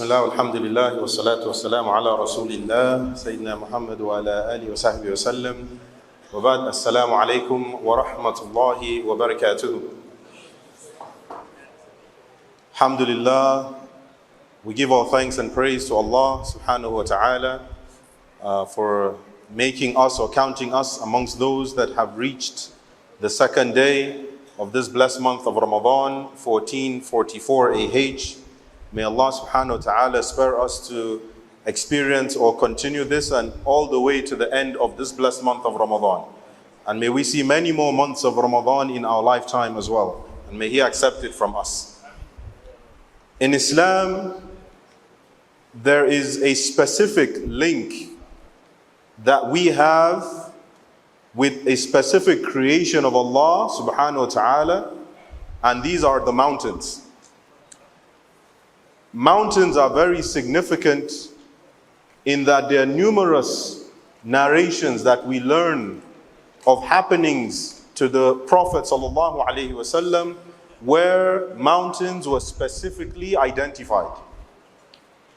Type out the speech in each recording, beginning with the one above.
Bismillah, alhamdulillah, wa salatu wa salamu ala rasulillah, Sayyidina Muhammad wa ala alihi wa sahbihi wa sallam. Wa ba'd, assalamu alaikum wa rahmatullahi wa barakatuh. Alhamdulillah, we give all thanks and praise to Allah subhanahu wa ta'ala for making us or counting us amongst those that have reached the second day of this blessed month of Ramadan, 1444 AH. May Allah subhanahu wa ta'ala spare us to experience or continue this and all the way to the end of this blessed month of Ramadan. And may we see many more months of Ramadan in our lifetime as well. And may He accept it from us. In Islam, there is a specific link that we have with a specific creation of Allah subhanahu wa ta'ala, and these are the mountains. Mountains are very significant in that there are numerous narrations that we learn of happenings to the Prophet sallallahu alaihi wasallam where mountains were specifically identified.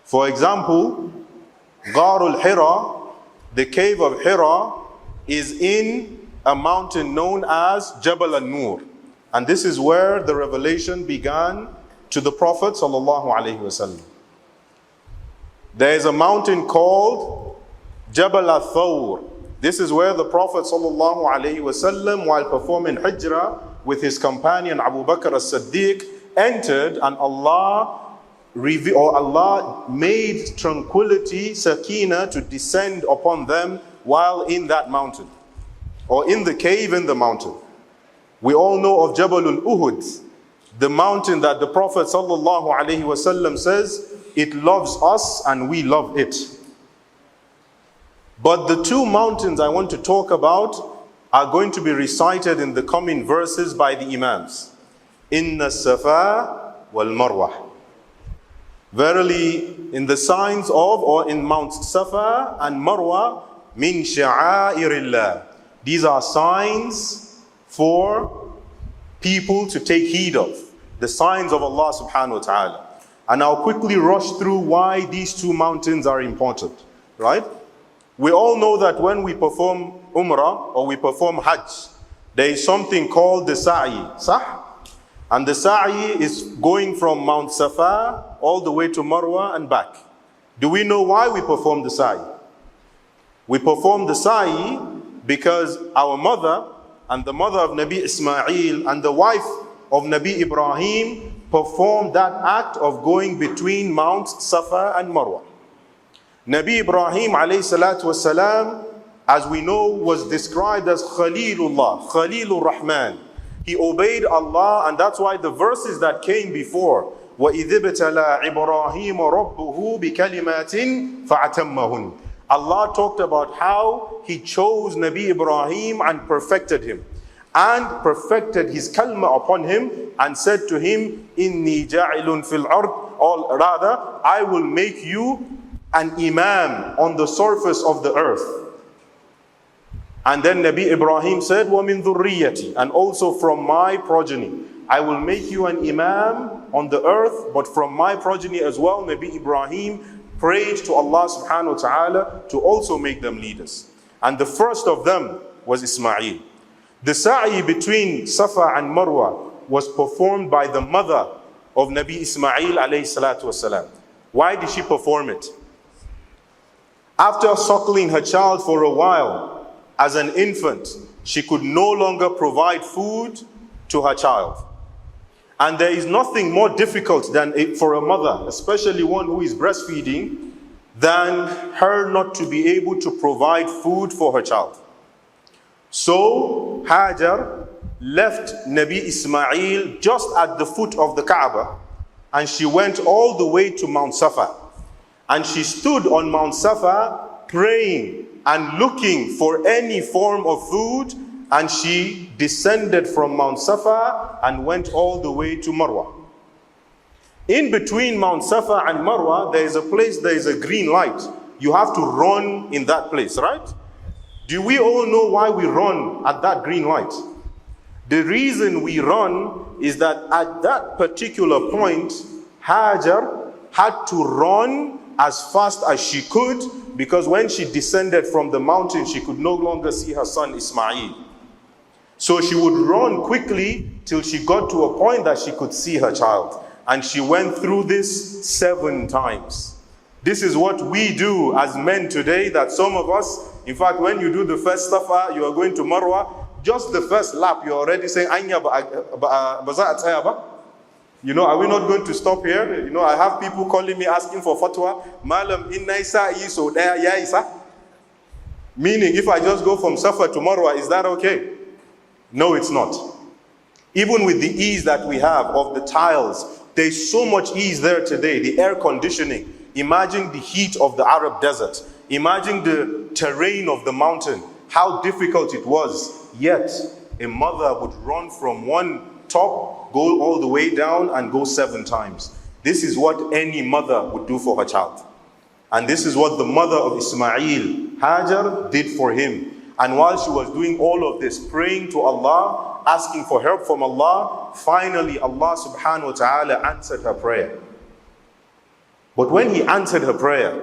For example, Gharul Hira, the cave of Hira, is in a mountain known as Jabal an-Nur, and this is where the revelation began to the Prophet sallallahu alaihi wasallam. There is a mountain called Jabal al-Thawr. This is where the Prophet sallallahu alaihi wasallam, while performing Hijrah with his companion Abubakar Sadiq, entered, and Allah made tranquility, sakina, to descend upon them while in that mountain, or in the cave in the mountain. We all know of Jabal al-Uhud, the mountain that the Prophet sallallahu alaihi wasallam says, it loves us and we love it. But the two mountains I want to talk about are going to be recited in the coming verses by the Imams. Inna Safa wal Marwa. Verily, in the signs of, or in Mount Safa and Marwa, min sha'airillah. These are signs for people to take heed of, the signs of Allah subhanahu wa ta'ala. And I'll quickly rush through why these two mountains are important, right? We all know that when we perform Umrah or we perform Hajj, there is something called the Sa'i, sah? And the Sa'i is going from Mount Safa all the way to Marwa and back. Do we know why we perform the Sa'i? We perform the Sa'i because our mother and the mother of Nabi Ismail and the wife of Nabi Ibrahim performed that act of going between Mount Safa and Marwa. Nabi Ibrahim alayhi salatu wasalam, as we know, was described as Khalilullah, Khalilur Rahman. He obeyed Allah, and that's why the verses that came before, وَإِذِ ابْتَلَى إِبْرَاهِيمَ رَبُّهُ بِكَلِمَاتٍ فَأَتَمَّهُنْ. Allah talked about how He chose Nabi Ibrahim and perfected him, and perfected his kalma upon him, and said to him, Inni ja'ilun fil ard, or rather, I will make you an imam on the surface of the earth. And then Nabi Ibrahim said, وَمِن ذُرِّيَّتِي, and also from my progeny. I will make you an imam on the earth, but from my progeny as well. Nabi Ibrahim prayed to Allah subhanahu wa ta'ala to also make them leaders. And the first of them was Ismail. The sa'i between Safa and Marwa was performed by the mother of Nabi Ismail alayhi salatu wasalam. Why did she perform it? After suckling her child for a while, as an infant, she could no longer provide food to her child. And there is nothing more difficult than for a mother, especially one who is breastfeeding, than her not to be able to provide food for her child. So Hajar left Nabi Ismail just at the foot of the Kaaba, and she went all the way to Mount Safa. And she stood on Mount Safa praying and looking for any form of food, and she descended from Mount Safa and went all the way to Marwa. In between Mount Safa and Marwa, there is a place, there is a green light. You have to run in that place, right? Do we all know why we run at that green light? The reason we run is that at that particular point, Hajar had to run as fast as she could, because when she descended from the mountain, she could no longer see her son Ismail. So she would run quickly till she got to a point that she could see her child. And she went through this 7 times. This is what we do as men today, that some of us, in fact, when you do the first Safa, you are going to Marwa, just the first lap, you're already saying, Anya you know, are we not going to stop here? You know, I have people calling me asking for fatwa. Malam inna isa iso there ya isa. Meaning, if I just go from Safa to Marwa, is that okay? No, it's not. Even with the ease that we have of the tiles, there's so much ease there today. The air conditioning. Imagine the heat of the Arab desert. Imagine the terrain of the mountain. How difficult it was. Yet, a mother would run from one top, go all the way down, and go 7 times. This is what any mother would do for her child. And this is what the mother of Ismail, Hajar, did for him. And while she was doing all of this, praying to Allah, asking for help from Allah, finally Allah subhanahu wa ta'ala answered her prayer. But when He answered her prayer,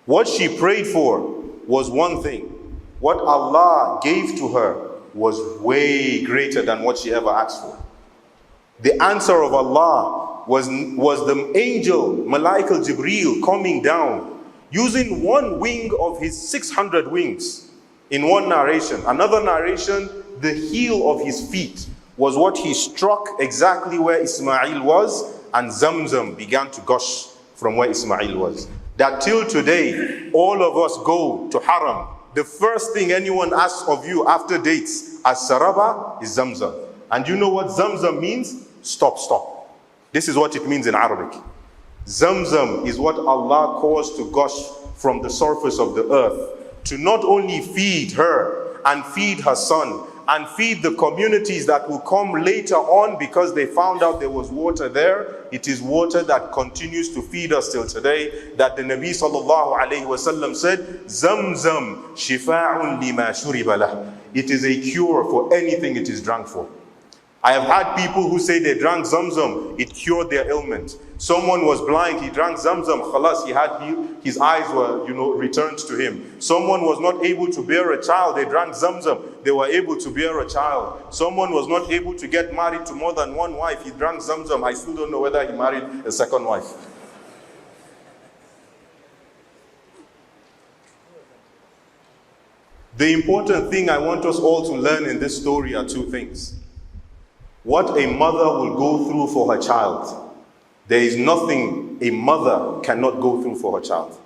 what she prayed for was one thing. What Allah gave to her was way greater than what she ever asked for. The answer of Allah was the angel, Malaika Jibreel, coming down, using one wing of his 600 wings in one narration. Another narration, the heel of his feet was what he struck exactly where Ismail was, and Zamzam began to gush from where Ismail was. That till today, all of us go to Haram. The first thing anyone asks of you after dates as Saraba is Zamzam. And you know what Zamzam means? Stop, stop. This is what it means in Arabic. Zamzam is what Allah caused to gush from the surface of the earth, to not only feed her and feed her son and feed the communities that will come later on, because they found out there was water there. It is water that continues to feed us till today, that the Nabi sallallahu alayhi wasallam said, Zamzam shifa'un lima shuriba lah. It is a cure for anything it is drunk for. I have had people who say they drank Zamzam, it cured their ailment. Someone was blind, he drank Zamzam, khalas, his eyes were, returned to him. Someone was not able to bear a child, they drank Zamzam, they were able to bear a child. Someone was not able to get married to more than one wife, he drank Zamzam. I still don't know whether he married a second wife. The important thing I want us all to learn in this story are 2 things. What a mother will go through for her child. There is nothing a mother cannot go through for her child.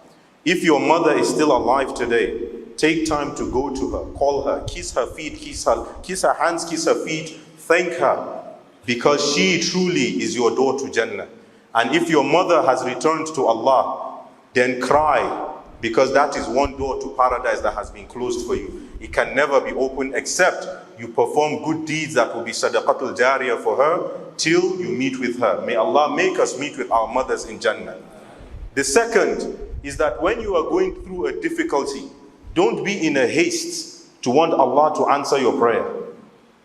If your mother is still alive today, take time to go to her, call her, kiss her feet, kiss her hands, kiss her feet, thank her, because she truly is your door to Jannah. And if your mother has returned to Allah, then cry, because that is one door to paradise that has been closed for you. It can never be opened except you perform good deeds that will be sadaqatul jariyah for her till you meet with her. May Allah make us meet with our mothers in Jannah. The second is that when you are going through a difficulty, don't be in a haste to want Allah to answer your prayer.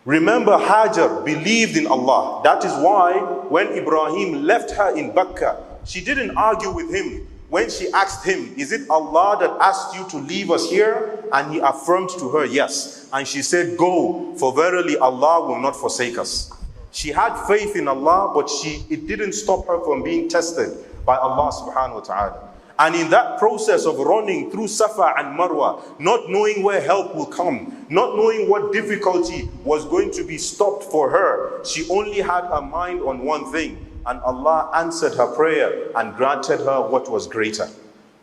Remember, Hajar believed in Allah. That is why when Ibrahim left her in Bakkah, she didn't argue with him. When she asked him, is it Allah that asked you to leave us here? And he affirmed to her, yes. And she said, go, for verily Allah will not forsake us. She had faith in Allah, but it didn't stop her from being tested by Allah subhanahu wa ta'ala. And in that process of running through Safa and Marwa, not knowing where help will come, not knowing what difficulty was going to be stopped for her, she only had her mind on one thing. And Allah answered her prayer and granted her what was greater.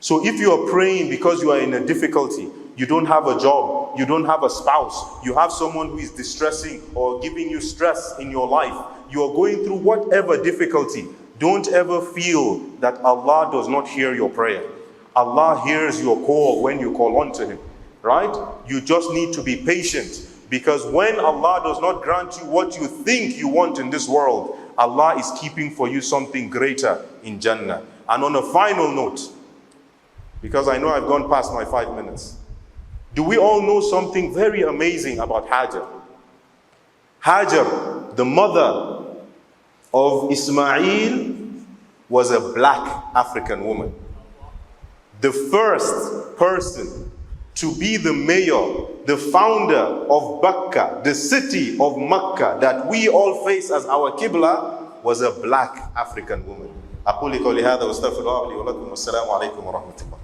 So if you are praying because you are in a difficulty, you don't have a job, you don't have a spouse, you have someone who is distressing or giving you stress in your life, you are going through whatever difficulty, don't ever feel that Allah does not hear your prayer. Allah hears your call when you call on to Him, right? You just need to be patient, because when Allah does not grant you what you think you want in this world, Allah is keeping for you something greater in Jannah. And on a final note, because I know I've gone past my 5 minutes, do we all know something very amazing about Hajar? Hajar, the mother of Ismail was a black African woman. The first person to be the mayor, the founder of Bakka, the city of Makkah that we all face as our Qibla, was a black African woman. أقول قولي هذا واستغفر الله لي ولكم والسلام عليكم ورحمة الله.